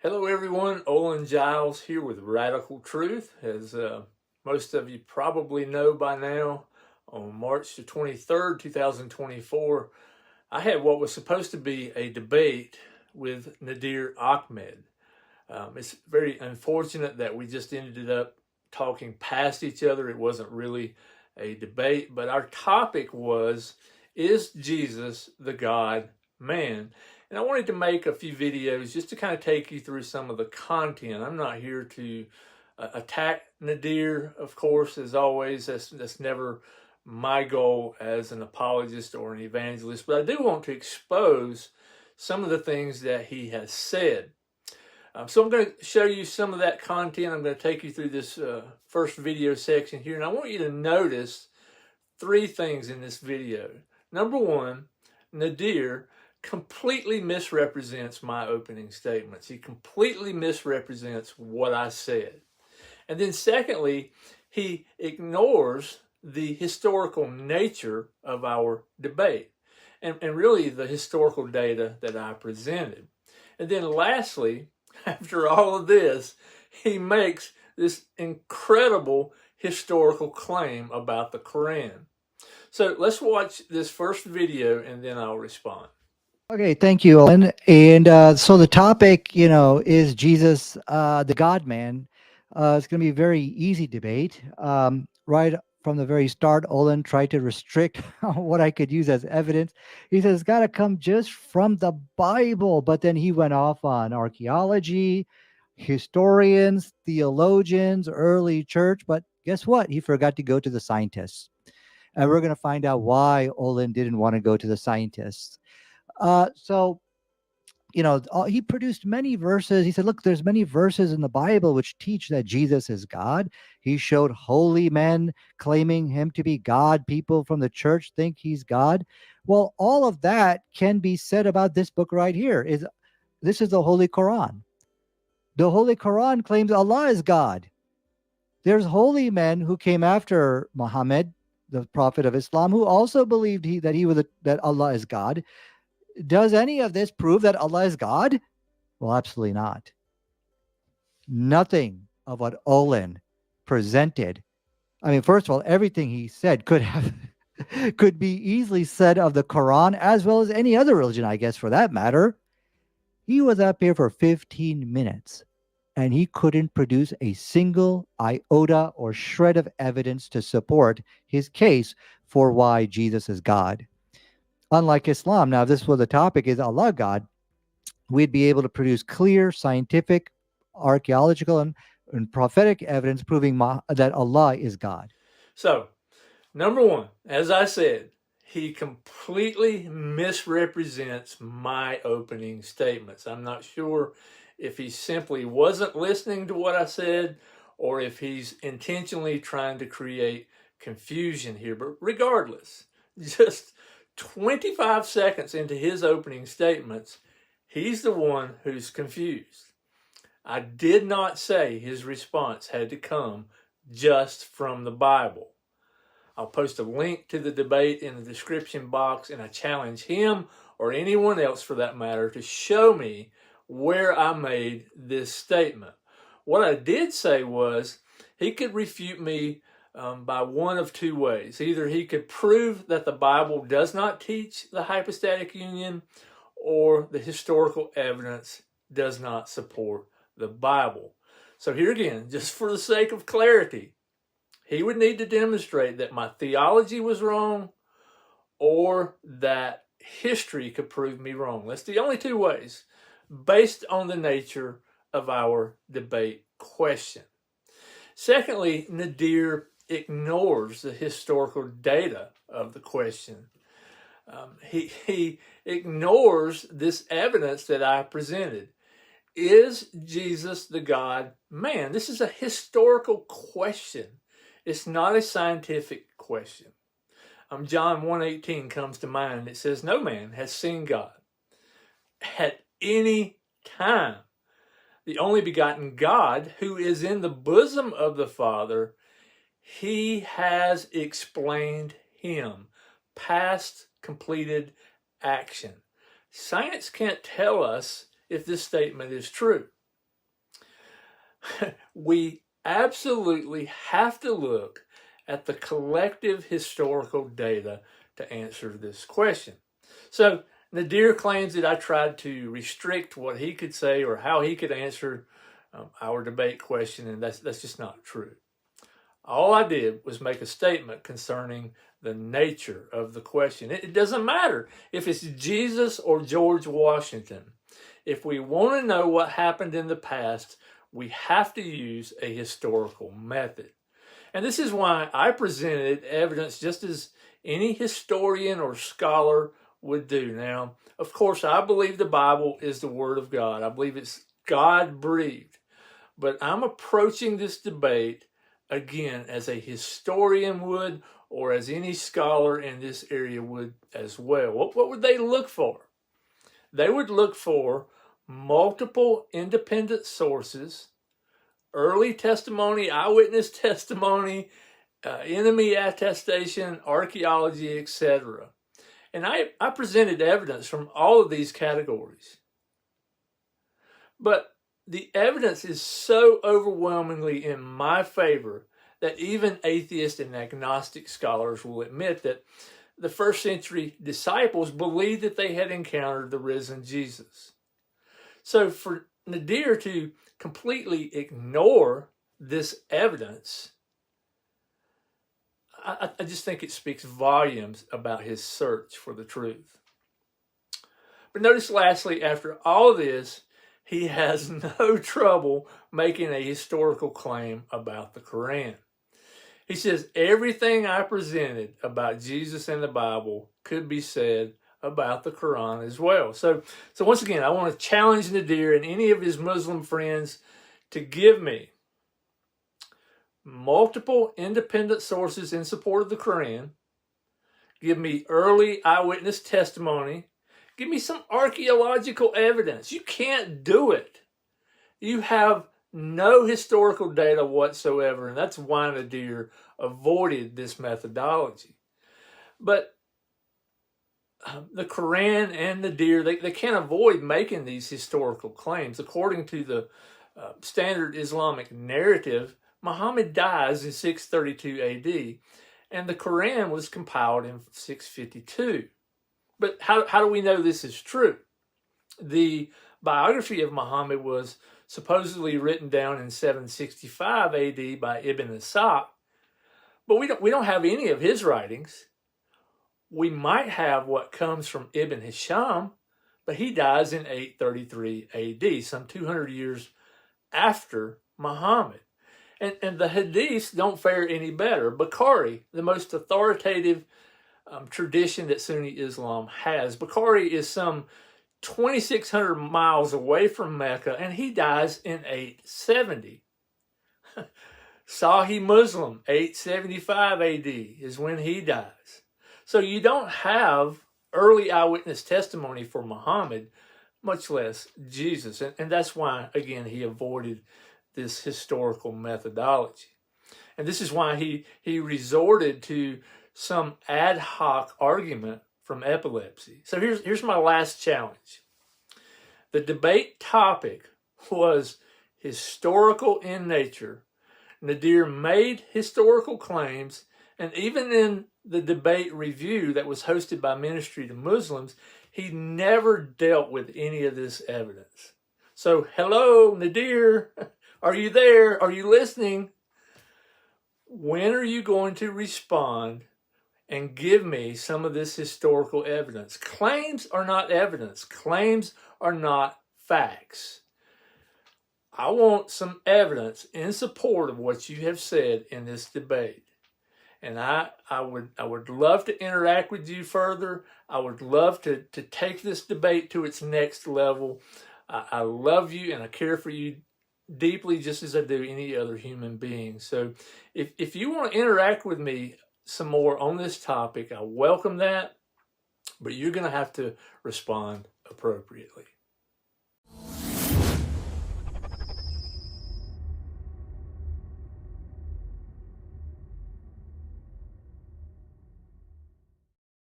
Hello everyone, Olin Giles here with Radical Truth. As most of you probably know by now, on March the 23rd, 2024, I had what was supposed to be a debate with Nadir Ahmed. It's very unfortunate that we just ended up talking past each other. It wasn't really a debate, but our topic was, is Jesus the God-man? And I wanted to make a few videos just to kind of take you through some of the content. I'm not here to attack Nadir, of course, as always. That's never my goal as an apologist or an evangelist. But I do want to expose some of the things that he has said. So I'm going to show you some of that content. I'm going to take you through this first video section here. And I want you to notice three things in this video. Number one, Nadir completely misrepresents my opening statements. He completely misrepresents what I said. And then secondly, he ignores the historical nature of our debate and really the historical data that I presented. And then lastly, after all of this, he makes this incredible historical claim about the Quran. So let's watch this first video and then I'll respond. Okay, thank you, Olin. And so the topic, is Jesus the God-man? It's going to be a very easy debate. Right from the very start, Olin tried to restrict what I could use as evidence. He says it's got to come just from the Bible, but then he went off on archaeology, historians, theologians, early church. But guess what? He forgot to go to the scientists. And we're going to find out why Olin didn't want to go to the scientists. He produced many verses. He said, look, there's many verses in the Bible which teach that Jesus is God. He showed holy men claiming him to be God. People from the church think he's God. Well, all of that can be said about this book right here. This is the Holy Quran. The Holy Quran claims Allah is God. There's holy men who came after Muhammad, the prophet of Islam, who also believed that Allah is God. Does any of this prove that Allah is God? Well, absolutely not. Nothing of what Olin presented. I mean, first of all, everything he said could be easily said of the Quran as well as any other religion, I guess, for that matter. He was up here for 15 minutes and he couldn't produce a single iota or shred of evidence to support his case for why Jesus is God. Unlike Islam, now if this was the topic, is Allah God, we'd be able to produce clear scientific, archaeological, and prophetic evidence proving that Allah is God. So, number one, as I said, he completely misrepresents my opening statements. I'm not sure if he simply wasn't listening to what I said or if he's intentionally trying to create confusion here. But regardless, just 25 seconds into his opening statements, he's the one who's confused. I did not say his response had to come just from the Bible. I'll post a link to the debate in the description box, and I challenge him or anyone else for that matter to show me where I made this statement. What I did say was he could refute me by one of two ways. Either he could prove that the Bible does not teach the hypostatic union, or the historical evidence does not support the Bible. So here again, just for the sake of clarity, he would need to demonstrate that my theology was wrong or that history could prove me wrong. That's the only two ways based on the nature of our debate question. Secondly, Nadir ignores the historical data of the question. He ignores this evidence that I presented. Is Jesus the God-man? This is a historical question. It's not a scientific question. John 1:18 comes to mind. It says, no man has seen God at any time. The only begotten God, who is in the bosom of the Father, he has explained him. Past completed action. Science can't tell us if this statement is true. We absolutely have to look at the collective historical data to answer this question. So Nadir claims that I tried to restrict what he could say or how he could answer our debate question, and that's just not true. All I did was make a statement concerning the nature of the question. It doesn't matter if it's Jesus or George Washington. If we want to know what happened in the past, we have to use a historical method. And this is why I presented evidence just as any historian or scholar would do. Now, of course, I believe the Bible is the Word of God. I believe it's God-breathed. But I'm approaching this debate, again, as a historian would, or as any scholar in this area would as well. What would they look for? They would look for multiple independent sources, early testimony, eyewitness testimony, enemy attestation, archaeology, etc. And I presented evidence from all of these categories. But the evidence is so overwhelmingly in my favor that even atheist and agnostic scholars will admit that the first century disciples believed that they had encountered the risen Jesus. So for Nadir to completely ignore this evidence, I just think it speaks volumes about his search for the truth. But notice lastly, after all of this, he has no trouble making a historical claim about the Quran. He says, everything I presented about Jesus and the Bible could be said about the Quran as well. So once again, I want to challenge Nadir and any of his Muslim friends to give me multiple independent sources in support of the Quran, give me early eyewitness testimony, give me some archaeological evidence. You can't do it. You have no historical data whatsoever, and that's why Nadir avoided this methodology. But the Quran and Nadir, they can't avoid making these historical claims. According to the standard Islamic narrative, Muhammad dies in 632 AD, and the Quran was compiled in 652. But how do we know this is true? The biography of Muhammad was supposedly written down in 765 AD by Ibn Ishaq, but we don't have any of his writings. We might have what comes from Ibn Hisham, but he dies in 833 AD, some 200 years after Muhammad. And the hadiths don't fare any better. Bukhari, the most authoritative tradition that Sunni Islam has, Bukhari is some 2,600 miles away from Mecca, and he dies in 870. Sahih Muslim, 875 AD is when he dies. So you don't have early eyewitness testimony for Muhammad, much less Jesus. And that's why, again, he avoided this historical methodology. And this is why he resorted to some ad hoc argument from epilepsy. So here's my last challenge. The debate topic was historical in nature. Nadir made historical claims, and even in the debate review that was hosted by Ministry to Muslims, he never dealt with any of this evidence. So, hello, Nadir, are you there? Are you listening? When are you going to respond and give me some of this historical evidence? Claims are not evidence. Claims are not facts. I want some evidence in support of what you have said in this debate. And I would love to interact with you further. I would love to take this debate to its next level. I love you and I care for you deeply, just as I do any other human being. So if you want to interact with me some more on this topic, I welcome that, but you're going to have to respond appropriately.